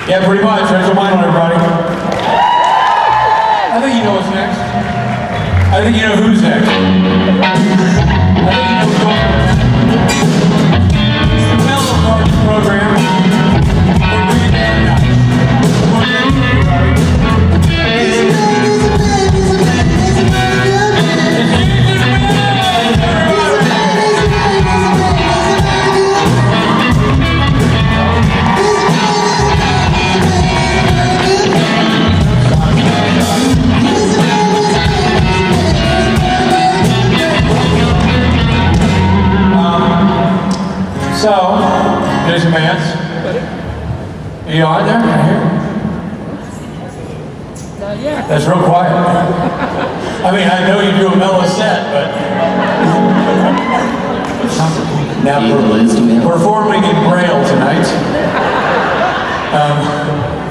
Yeah, pretty much. There's a mine on everybody. I think you know what's next. I think you know who's next. I think you know who's going next. It's the Mellow Party program. We're bringing down nuts. We're bringing it, everybody. So, there's a man's. Are you on there? I hear. Not yet. That's real quiet. I mean, I know you do a mellow set, but now performing in Braille tonight.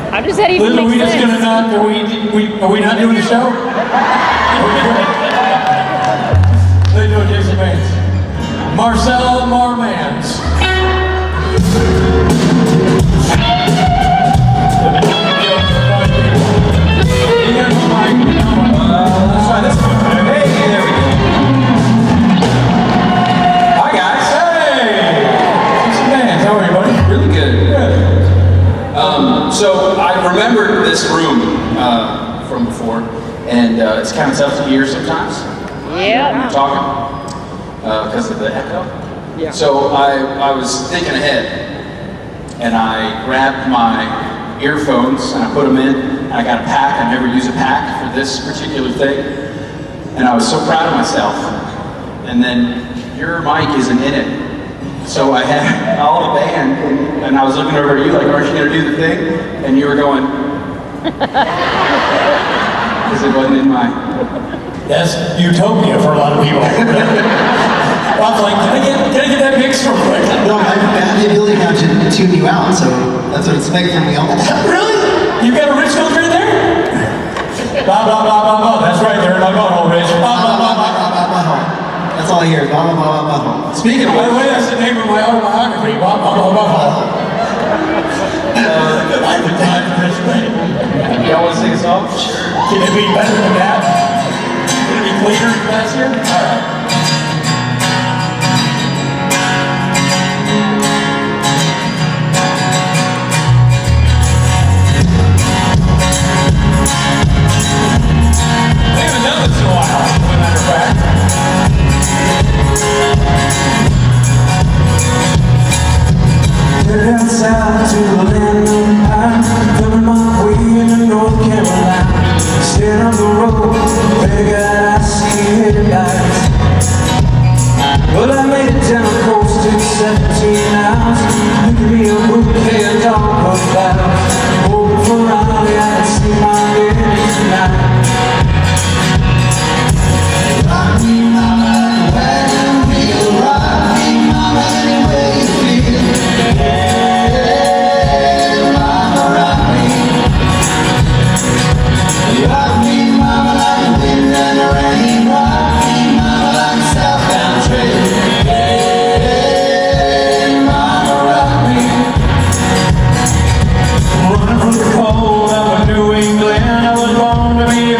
How does that even Liz, make are we sense? just gonna not? Are we not doing the show? They do a Jason Bates. Marcel Marmans. Let's try this one. Hey, there we go. Hi guys. Hey. Jason Bates. How are you, buddy? Really good. Good. So I remembered this room from before, and it's kind of tough to hear sometimes when Yeah. you're talking because of the echo. Yeah. So I was thinking ahead, and I grabbed my earphones and I put them in. And I got a pack. I never use a pack for this particular thing, and I was so proud of myself. And then your mic isn't in it. So I had all the band, and I was looking over at you like, aren't you going to do the thing? And you were going, because it wasn't in my... That's utopia for a lot of people. I was like, can I get that mix real quick? No, I have the ability now to tune you out, so that's what it's making from me all the time. Really? You got a rich filter in there? Blah, blah, blah, blah, blah. That's right, there in my butthole, Rich. Blah, blah, blah, blah. That's all I hear. Blah, blah, blah, blah. Speaking of By the way, which, that's the name of my autobiography. Blah, blah, blah, blah, blah. I'm the time for this thing. y'all want to sing a song? Sure. Can it be better than that? Can it be cleaner and faster? All right. We haven't done this in a while, as a matter of fact. Headed down south to the land of pine, filling my way into North Carolina. Staying on the road, figured I see headlights. Well, I made it down the coast in 17 hours. Look at me, a bouquet of dark clouds. Hoping for Raleigh, I can see my lady tonight. Rock me, mama, like a wagon wheel. Rock me, mama, any way you feel. Yeah, mama, rock me. Rock me, mama, like the wind and the rain. Rock me, mama, like a southbound train. Yeah, mama, rock me. Running from the cold out of New England, I was born to be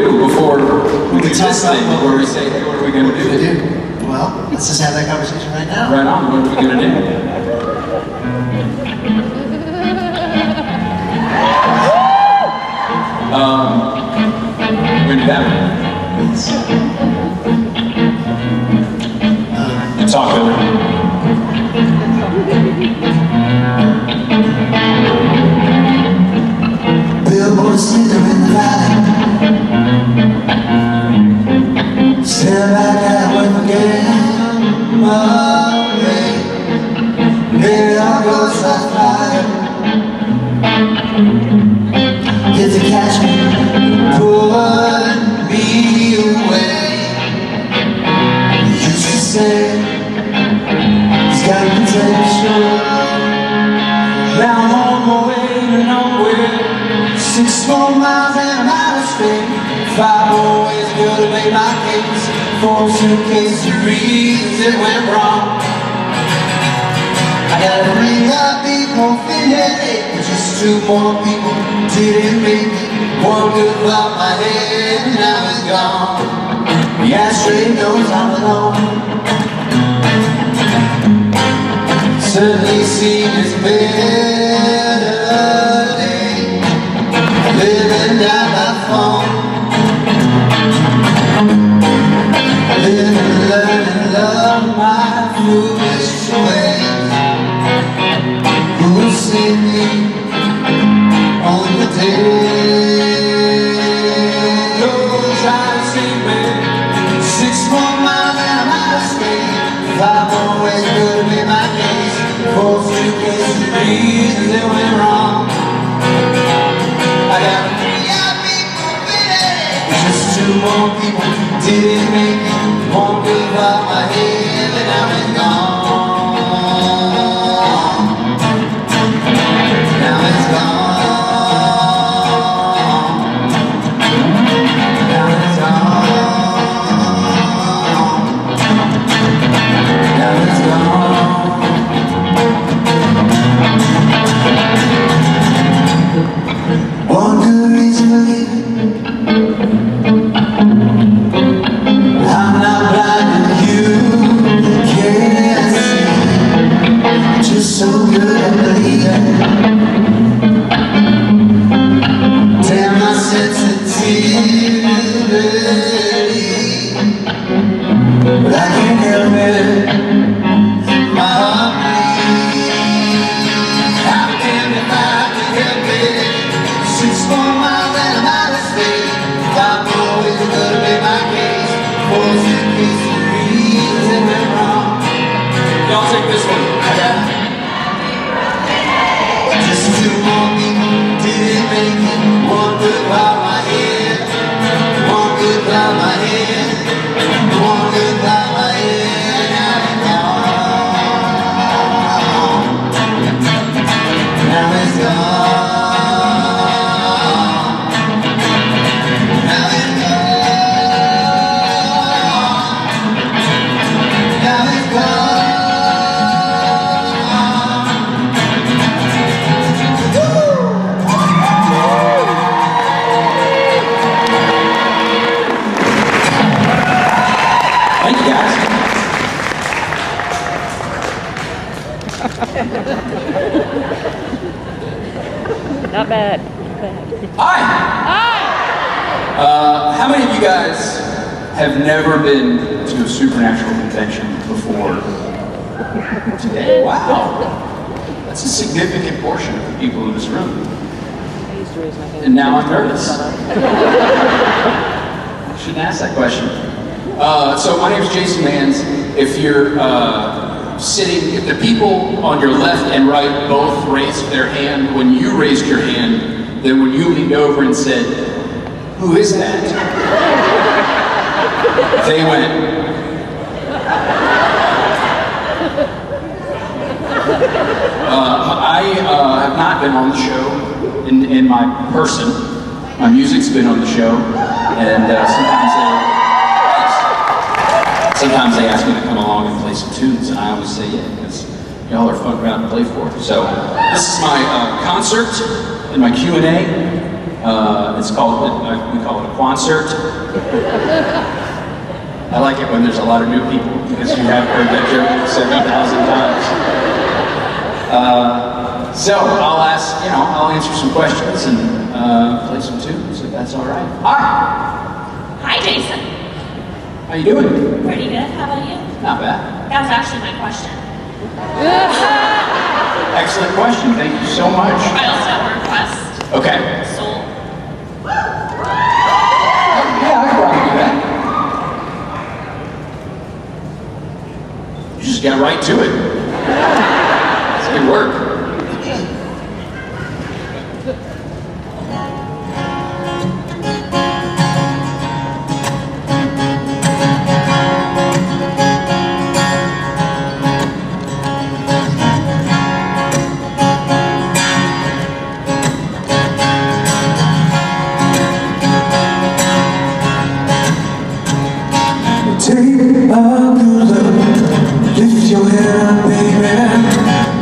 do before we do talk this about thing, what where we say, hey, what are we going to do? Dude, well, let's just have that conversation right now. Right on, what are we going to do? We're going to do that. You talk, Billy. Billboard sticker in the valley. Still back out with the game away. There it all goes like fire. Get to catch me, put me away. You used to say it's got potential. Now I'm on my way to nowhere. 6 more miles and I'm out of state. 5 more ways to go to make my case. 4 suitcases of reasons it went wrong. I gotta bring up people feeling. Just 2 more people didn't make it. 1 good about my head and now it's gone. The ashtray knows I'm alone. Certainly seen as better days. Living down my phone. Live and learn and love my foolish ways. Who'll see me on the day? No try to see me. 6 more miles and I'm out of state. 5 more ways to be my case. 4 suitcases of reasons it went wrong. I got 3 out people with it. Just 2 more people didn't make it. 1 good about my head and now it's gone. Now it's gone. Now it's gone. Now it's gone. One good reason for leaving. I'm not blind and you can't see. Just so good at believing. Damn my sensitivity. But I can't help it. My heart bleeds. How can if I can help it? 6 more miles and I'm out of state. 5 more ways to go to make my case. 4 suitcases of reasons it went wrong. Y'all take this one. I got just 2 more people didn't make it. 1 good about my head. 1 good about my head. 1 good about my head. Now it's gone. Now it's gone. Now it's gone. Now it's gone. Thank you guys. Not bad. Hi! Hi! How many of you guys have never been to a supernatural convention before today? Wow! That's a significant portion of the people in this room. I used to raise my hand. And now I'm nervous. Shouldn't ask that question. So my name is Jason Mans. If you're sitting, if the people on your left and right both raised their hand when you raised your hand, then when you leaned over and said, "Who is that?" they went. I have not been on the show in my person. My music's been on the show, and sometimes they ask me to come along and play some tunes, and I always say yeah, because y'all are a fun crowd to play for. So this is my concert and my Q&A. It's called, we call it a concert. I like it when there's a lot of new people because you have heard that joke 7,000 times. So I'll ask, I'll answer some questions and play some tunes if that's all right. Hi. Hi, Jason. How you doing? Pretty good. How about you? Not bad. That was actually my question. Excellent question. Thank you so much. I also have a request. Okay. Soul. Yeah, I can probably do that. You just got right to it. It's good work. Take a good look, lift your head up, baby.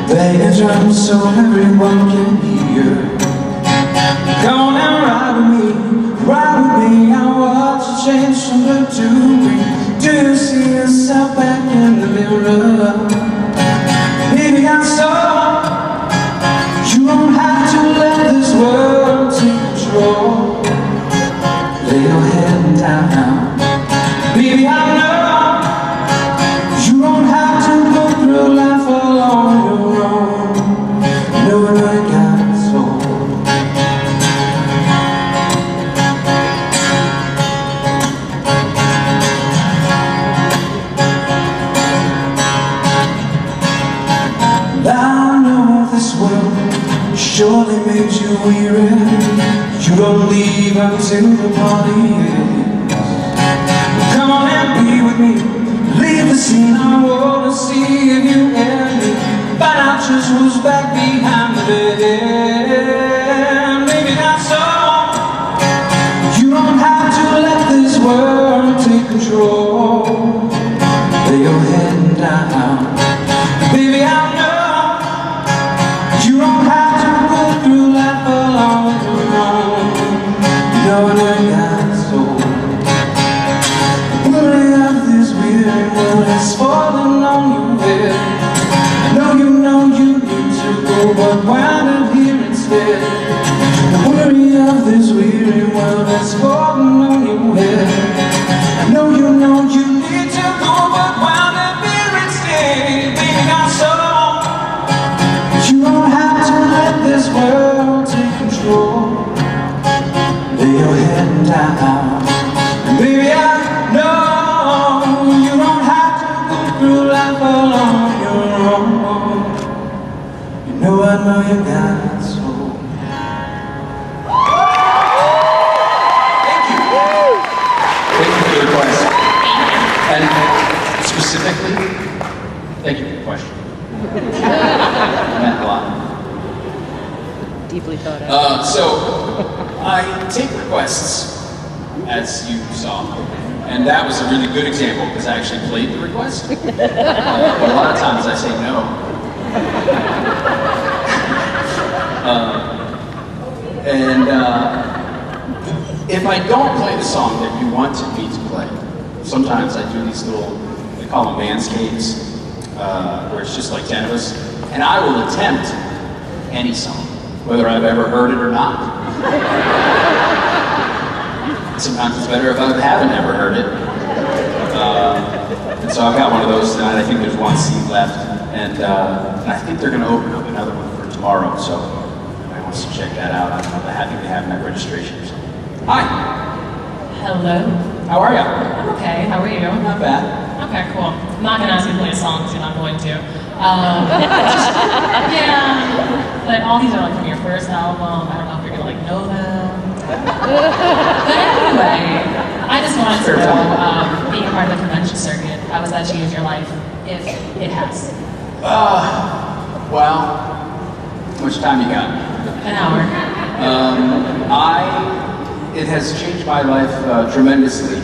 Play a drum so everyone can hear. Come on and ride with me. I watch you change from blue to green. Do you see yourself back in the mirror? Baby, I saw you don't have to let this world take control. Lay your head down now. Baby, I know you don't have to go through life all on your own. No one really got a soul. I know this world surely made you weary. You don't leave until the party ends. Come on and be with me. Leave the scene, I wanna see if you and me. Find out just who's back behind the bed. Maybe that's all. You don't have to let this world take control. Lay your head down. Baby, I know you don't have to go through life alone. No one got soul. It's falling on your head. I know you need to go, but wind up here instead. The worry of this weary world that's falling on your head. I know you need to go, but wind up here instead. Baby, I'm so you don't have to let this world take control. Lay your head down. And baby, I know you don't have to go through life all on your own. You know I know you got soul. Thank you. Thank you for the request. And specifically, thank you for the question. It meant a lot. Deeply thought out. So, I take requests, as you saw, and that was a really good example because I actually played the request. But a lot of times I say no. If I don't play the song that you wanted me to play, sometimes I do these little, they call them manscapes, where it's just like 10 of us, and I will attempt any song, whether I've ever heard it or not. Sometimes it's better if I haven't ever heard it. And so I've got one of those tonight. I think there's one seat left, and I think they're going to open up another one for tomorrow, so if anybody wants to check that out, I don't know, I think they have them at registration or something. Hi, Hello. how are ya? I'm okay. How are you? Not bad. Okay, cool. I'm not gonna ask you to play a song because you're not going to. Yeah. But all these are like from your first album. I don't know if you're gonna know them. But anyway, I just wanted to know, being part of the convention circuit, how has that changed your life, if it has? Well, how much time you got? An hour. It has changed my life tremendously.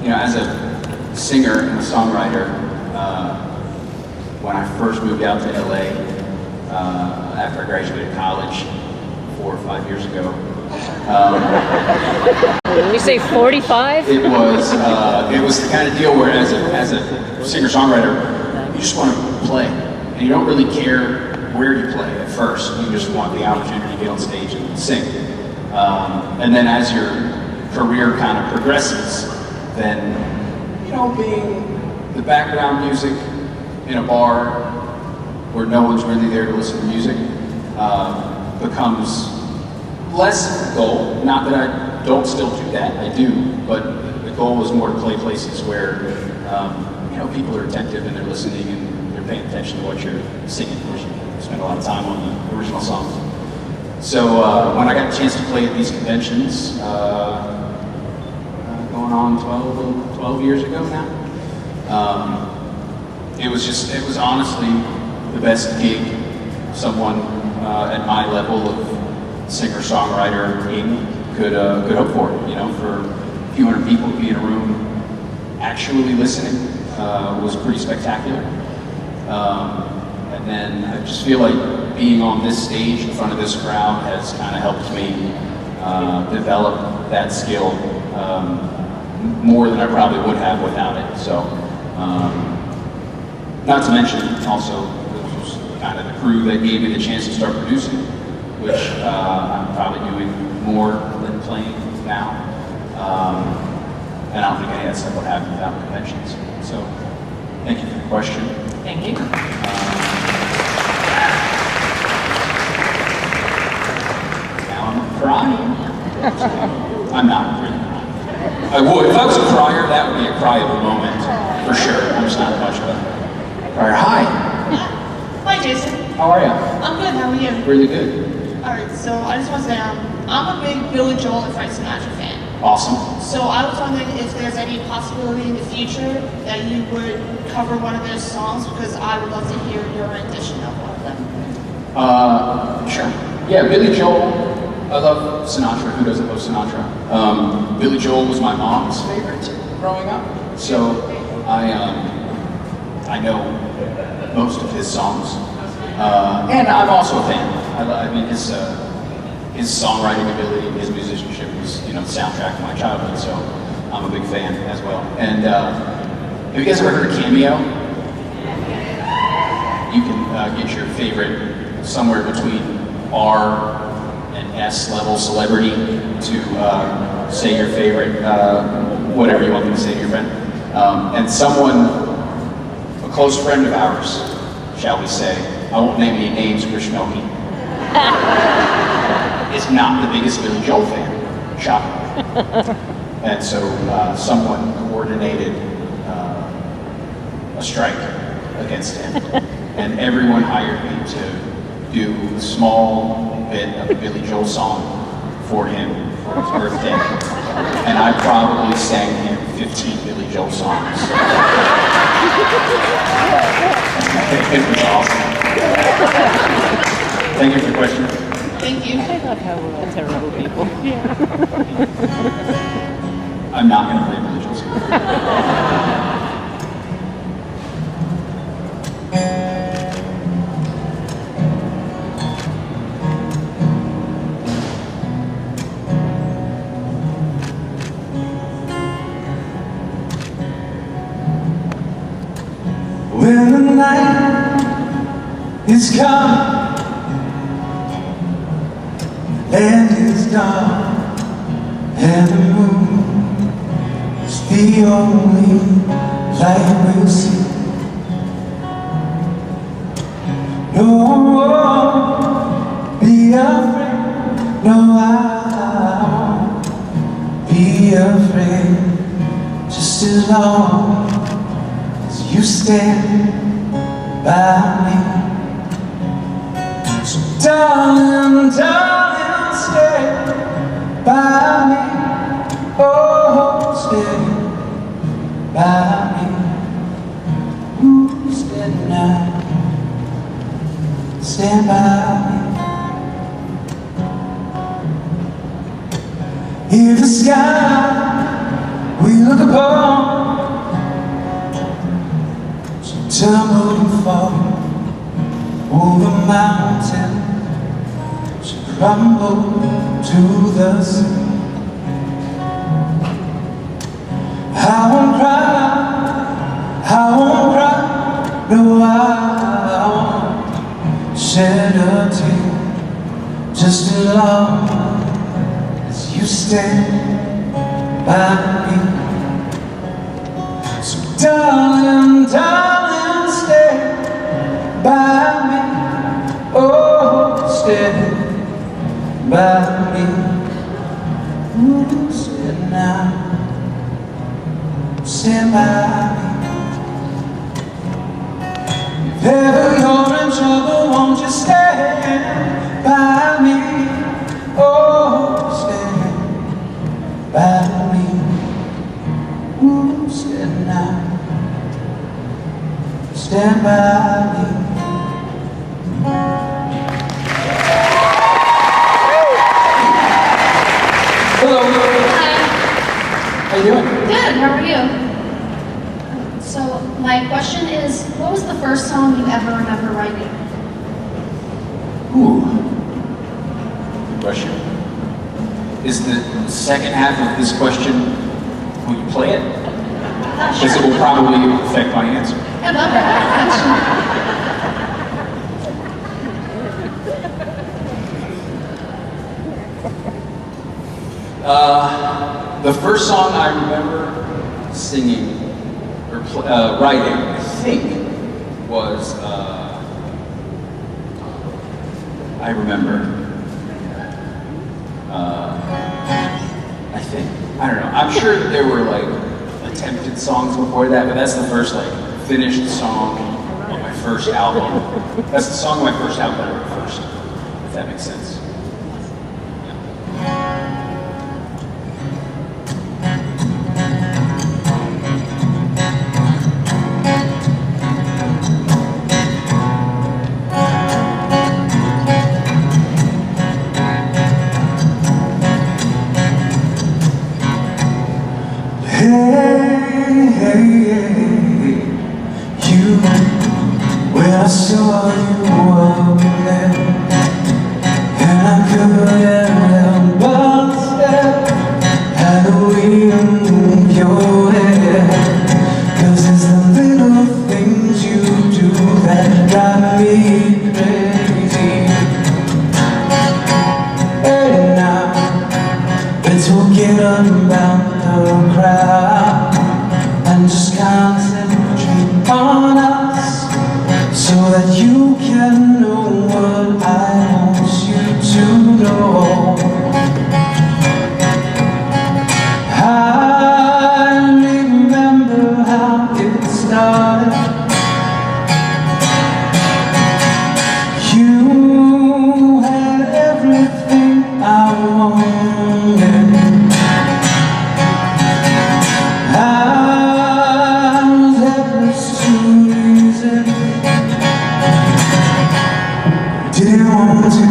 As a singer and a songwriter, when I first moved out to LA after I graduated college, 4 or 5 years ago. You say 45? It was the kind of deal where as a singer-songwriter, you just want to play. And you don't really care where you play at first. You just want the opportunity to get on stage and sing. And then as your career kind of progresses, then, you know, being the background music in a bar where no one's really there to listen to music becomes less the goal. Not that I don't still do that, I do, but the goal is more to play places where you know, people are attentive and they're listening and they're paying attention to what you're singing. You spend a lot of time on the original songs. So when I got the chance to play at these conventions, going on 12 years ago now, it was honestly the best gig someone at my level of singer-songwriter could hope for. You know, for a few hundred people to be in a room actually listening was pretty spectacular. And then I just feel like being on this stage in front of this crowd has kind of helped me develop that skill more than I probably would have without it. So, not to mention also, it was kind of the crew that gave me the chance to start producing, which I'm probably doing more than playing now. And I don't think any of that stuff would happen without conventions. So, thank you for the question. Thank you. Now I'm crying. I'm not really crying. I would. If I was a crier, that would be a cryable moment, for sure. I'm just not much of a crier. Hi. Hi, Jason. How are you? I'm good. How are you? Really good. All right. So I just want to say I'm a big Billy Joel and Frank Sinatra fan. Awesome. So I was wondering if there's any possibility in the future that you would cover one of their songs, because I would love to hear your rendition of one of them. Sure. Yeah, Billy Joel. I love Sinatra. Who doesn't love Sinatra? Billy Joel was my mom's favorite growing up, so I know most of his songs, and I'm also a fan. I mean, his songwriting ability, his musicianship was, you know, the soundtrack to my childhood. So I'm a big fan as well. And have you guys ever heard of Cameo? You can get your favorite somewhere between R and S level celebrity to say your favorite, whatever you want them to say to your friend. And someone, a close friend of ours, shall we say, I won't name any names, Krishnoki, is not the biggest Billy Joel fan, shocking. And so someone coordinated a strike against him. And everyone hired me to do a small bit of a Billy Joel song for him for his birthday. And I probably sang him 15 Billy Joel songs. It was awesome. Thank you for the question. Thank you. I love how we're all terrible people. I'm not going to play Billy Joel songs. When the night is come and it's dark and the moon is the only light we'll see, no, be afraid, no, I won't be afraid, just as long you stand by me. So darling, darling, stay by me. Oh, stay by me. Ooh, stay now. Stand by me. Hear the sky we look upon tumble and fall over mountains, so rumble to the sea. I won't cry, I won't cry, no, I won't shed a tear, just as long as you stand by me. So darling, darling, stay by me, oh, stay by me, ooh, stay now. Stand by me. If ever you're in trouble, won't you stand by me? Oh, stand by me. Ooh, stand now. Stand by me. Hello. Hi. How you doing? Good, how are you? So, my question is, what was the first song you ever remember writing? Ooh. Good question. Is the second half of this question, will you play it? Because it will probably affect my answer. I love that. The first song I remember singing or writing, I think, was I remember. I think, I don't know. I'm sure that there were like attempted songs before that, but that's the first like finished song on my first album. That's the song on my first album that I wrote first, if that makes sense. Hey, hey, hey, you, when I saw you up there, and I couldn't help but stare at the way you move your hair. 'Cause it's the little things you do that drive me crazy. Hey now, let's forget about the crowd and just concentrate on us, so that you can know what I want you to know. I remember how it started. You had everything I wanted. Didn't want to.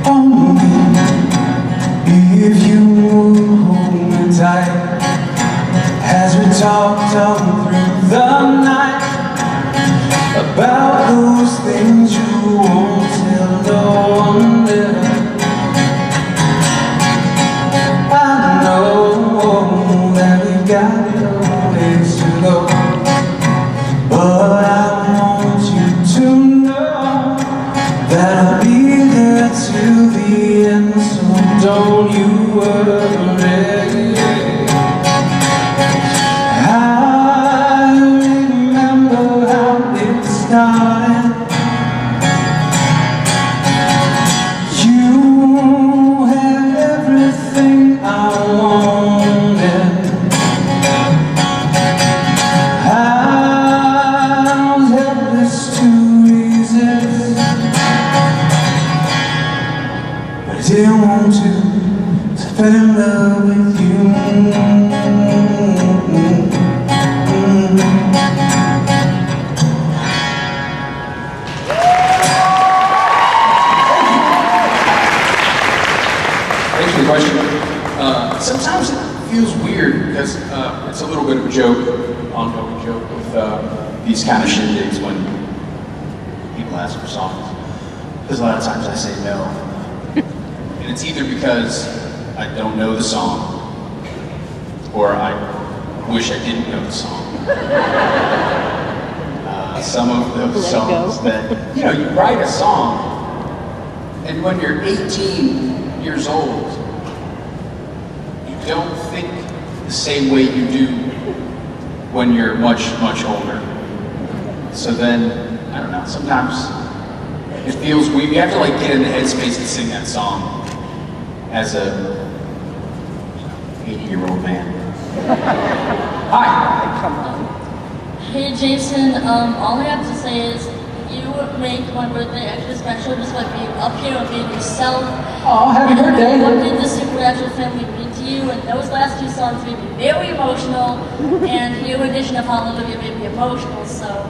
Only if you would hold me tight as we talked on through the night about those things you won't tell no one there. I know that we've got ways to go, but I want you to know that I'll be there till the end, so don't you worry. I remember how it started. You had everything I wanted. I was helpless to resist, but I didn't want to, so I fell in love with you. Thanks for the question. Sometimes it feels weird because it's a little bit of a joke, ongoing joke with these kind of shindigs when people ask for songs. Because a lot of times I say no. And it's either because I don't know the song or I wish I didn't know the song. Some of those songs that, you write a song and when you're 18 years old, you don't think the same way you do when you're much, much older. So then, I don't know, sometimes it feels weird. You have to get in the headspace to sing that song as a 80-year-old man. Hi. Hey Jason, all I have to say is you make my birthday extra special just by being up here and being yourself. Oh, happy birthday. What did the Supernatural family mean to you? And those last two songs made me very emotional, and your rendition of Hallelujah made me emotional, so.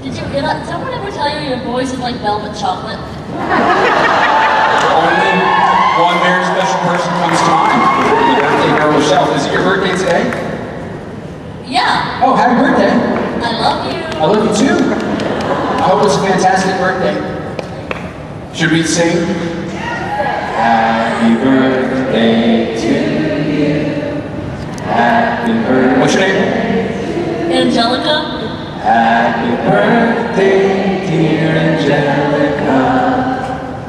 Did someone ever tell you your voice is like velvet chocolate? Only one very special person comes to mind. The birthday girl herself. Is it your birthday today? Yeah. Oh, happy birthday. I love you. I love you too. I hope it's a fantastic birthday. Should we sing? Happy birthday to you. Happy birthday. What's your name? Angelica? Happy birthday, dear Angelica.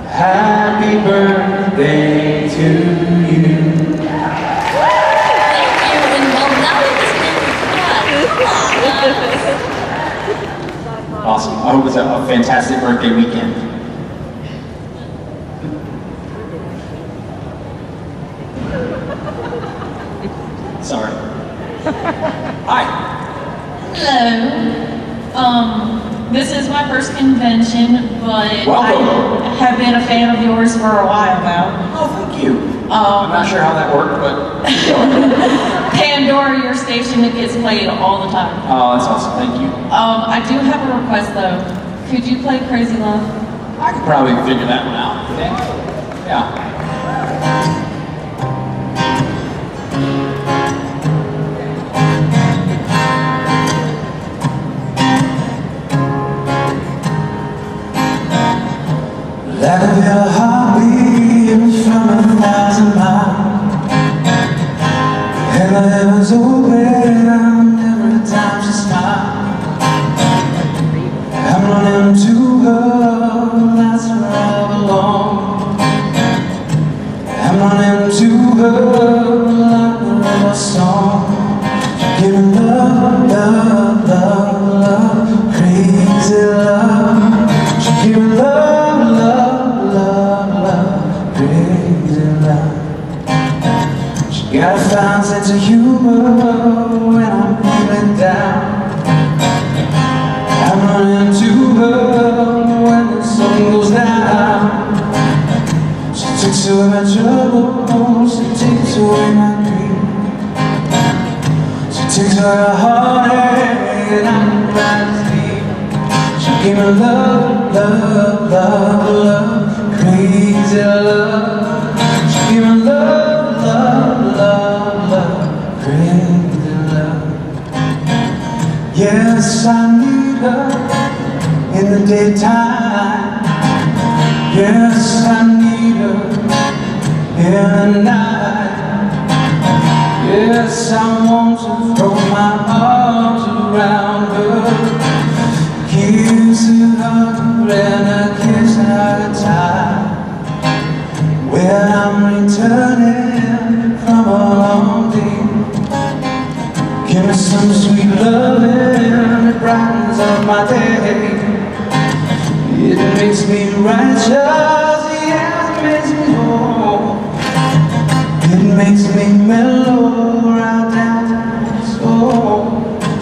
Happy birthday to you. Thank you, and well, now we just make me cry. Awesome. I hope it's a fantastic birthday weekend. Sorry. Hi. Hello. This is my first convention, but Welcome. I have been a fan of yours for a while now. Oh, thank you. I'm not sure how that worked, but Pandora, your station, it gets played all the time. oh, that's awesome. Thank you. I do have a request though. Could you play Crazy Love? I could probably figure that one out. Yeah. Like a bit of heartbeat from 1,000 miles, and the heavens open every time she smiles. I'm running to her, that's where I belong. I'm running to her like a river song. She give me love, love, love, love, crazy love. She give me love. Got a fine sense of humor when I'm feeling down. I'm running to her when the sun goes down. She takes away my troubles, she takes away my grief. She takes away my heartache and I'm blind asleep. She gave me love, love, love, love, crazy love. She gave me love. Crazy love. Yes, I need her in the daytime. Yes, I need her in the night. Yes, I want to throw my arms around her, kiss her and a kiss at a time. When I'm returning from a long day, give me some sweet loving, it brightens up my day. It makes me righteous, yes, it makes me whole. It makes me mellow right down to my soul.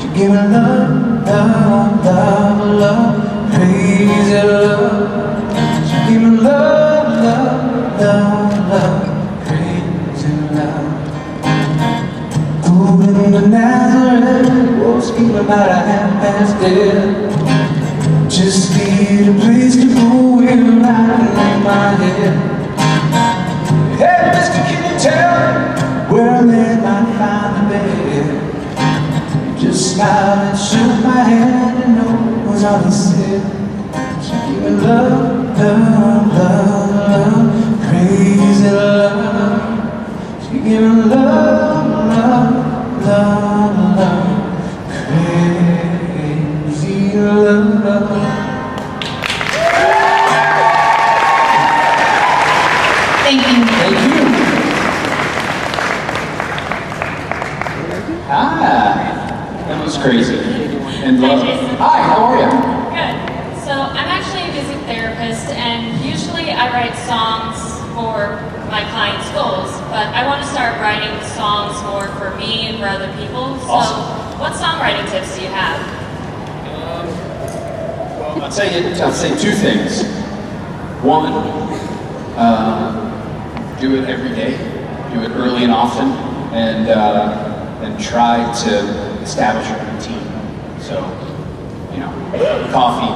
You give me love, love, love, love, crazy love. You give me love, love, love, love, crazy love. Moving to Nazareth, was speaking about a half-past dead. Just need a place to go where I can lay my head. Hey, mister, can you tell where a man might find smiled and shook my hand, and no was all he said. She gave me love, love, love, love, crazy love. She gave me love, love, love, love, crazy love. Thank you. Thank you. That was crazy. And love. Hi, Jason. Hi, how are you? Good. So I'm actually a music therapist, and usually I write songs for my clients' goals, but I want to start writing songs more for me and for other people. So Awesome. what songwriting tips do you have? Well, I'll say two things. One, do it every day. Do it early and often, and try to establish a routine. So, coffee,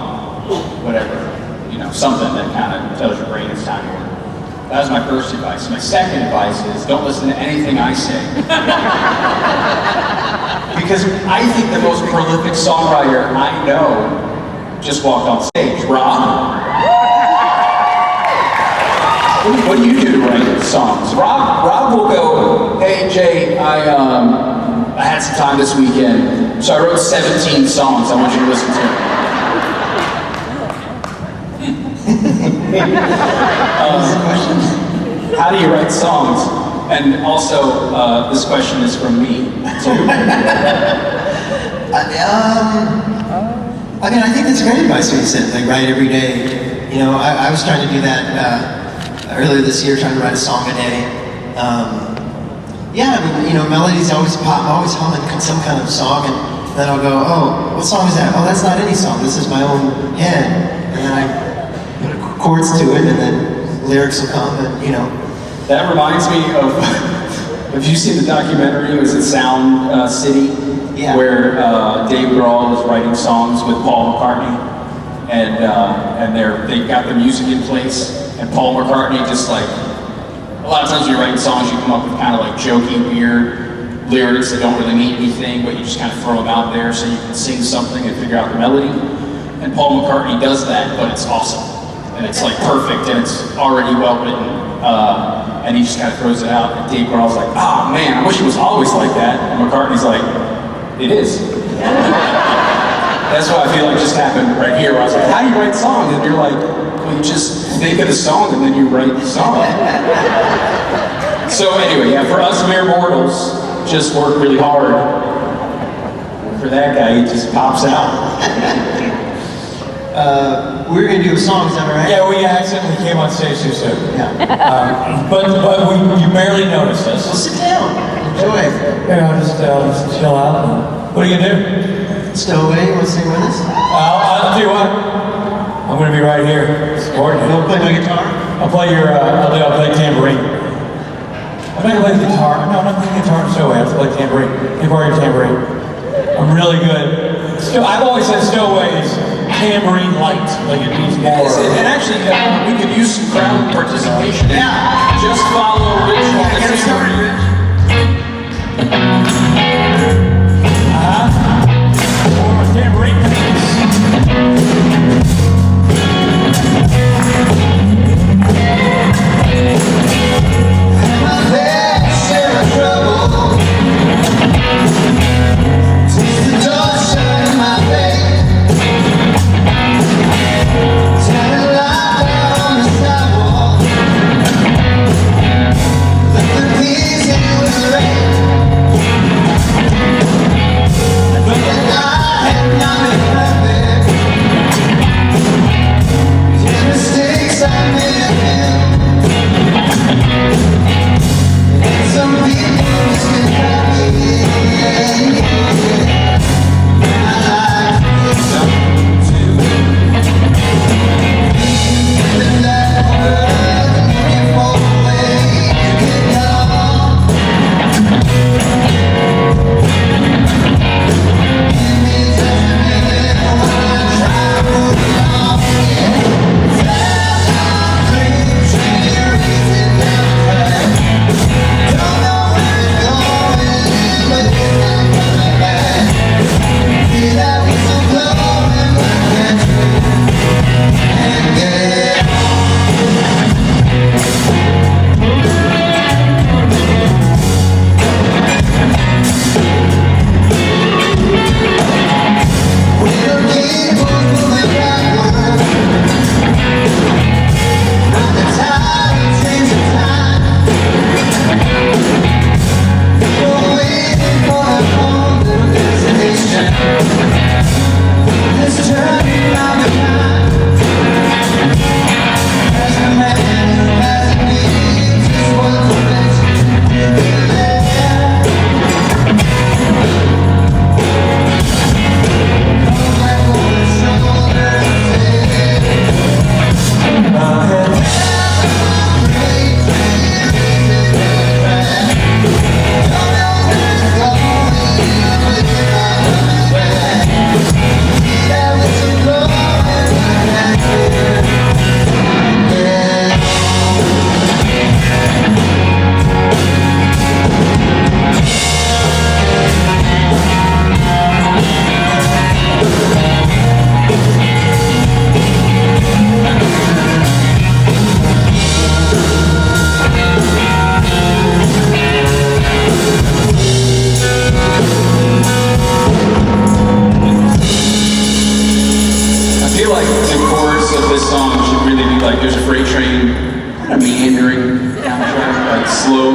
whatever, something that kind of tells your brain it's time to work. That was my first advice. My second advice is don't listen to anything I say. Because I think the most prolific songwriter I know just walked on stage. Rob? What do you do to write songs? Rob will go, hey Jay, I had some time this weekend, so I wrote 17 songs I want you to listen to. How do you write songs? And also, this question is from me, too. I mean, I think that's great advice when you said, like, write every day. I was trying to do that earlier this year, trying to write a song a day. Yeah, I mean, melodies always pop. I'm always humming some kind of song, and then I'll go, oh, what song is that? Oh, that's not any song. This is my own head. And then I put chords to it, and then lyrics will come, and That reminds me of, have you seen the documentary, was it Sound City? Yeah. Where Dave Grohl was writing songs with Paul McCartney, and they got the music in place, and Paul McCartney just like, a lot of times when you're writing songs, you come up with kind of like jokey, weird lyrics that don't really mean anything, but you just kind of throw them out there so you can sing something and figure out the melody. And Paul McCartney does that, but it's awesome. And it's like perfect, and it's already well written. And he just kind of throws it out, and Dave Grohl's like, oh man, I wish it was always like that. And McCartney's like, it is. That's what I feel like just happened right here, where I was like, how do you write songs? And you're like, well, you just think of the song and then you write the song. So anyway, yeah, for us mere mortals, just work really hard. For that guy, he just pops out. we're going to do a song, is that all right? Yeah, we accidentally came on stage too soon. Yeah. But you barely noticed us. Well, sit down. Enjoy. Yeah, just chill out. What are you gonna do? Stowaway, you want to sing with us? I'll tell you what. I'm gonna be right here supporting you. You want to play my guitar? I'll play your. I'll play tambourine. I'm not gonna play the guitar. No, I'm not playing guitar in Stowaway. I have to play tambourine. You borrow your tambourine. I'm really good. I've always said Stowaway's tambourine light, like it needs more. And actually, we could use some crowd participation. Yeah. Just follow Rich on the Get us started, tambourine. Rich. Or tambourine, please.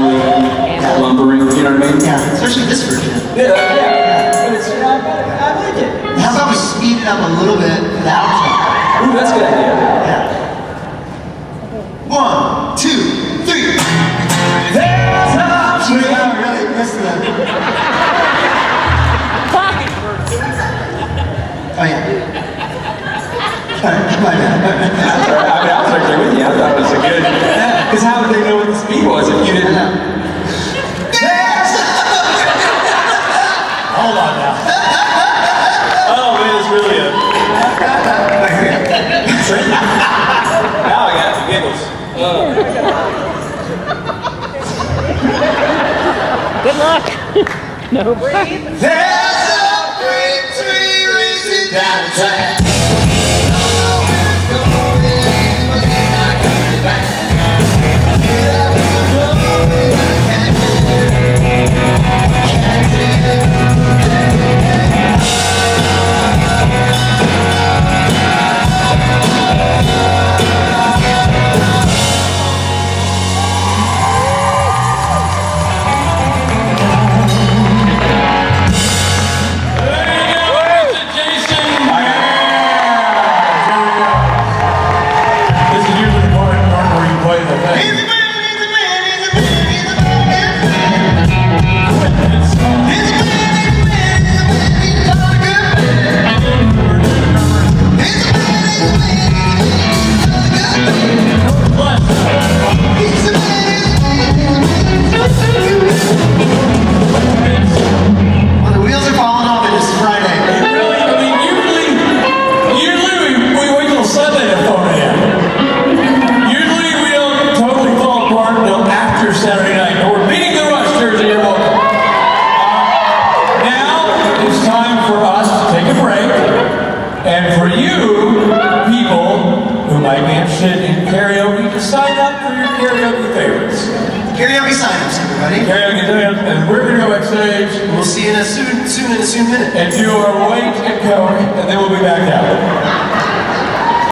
emotionally lumbering, you know what I mean? Yeah, especially this version. Yeah. But it's, I like it. How about we speed it up a little bit for the outro? Ooh, that's a good idea. Yeah. 1, 2, 3. There's a tree. Oh, really? Missed that. Oh, yeah. Sorry, my bad. That's all right. I mean, I was actually with you. I thought it was a good. Because how would they know what the speed was if you didn't? Hold on now. Oh man, it's really a trick. Now I got the giggles. Good luck. No breathe. There's a great tree reaching down the track. Well, the wheels are falling off and it's Friday. Usually we wait till Sunday to phone it in. Usually we don't totally fall apart until after Saturday night. But we're beating the rush, Jersey. You're welcome. Now it's time for us to take a break, and for you people who might be interested in karaoke to sign up for your karaoke favorites. Karaoke sign-ups, everybody. Karaoke sign-ups, and we're gonna go backstage We'll see you in a soon minute. and do our weight and coke, and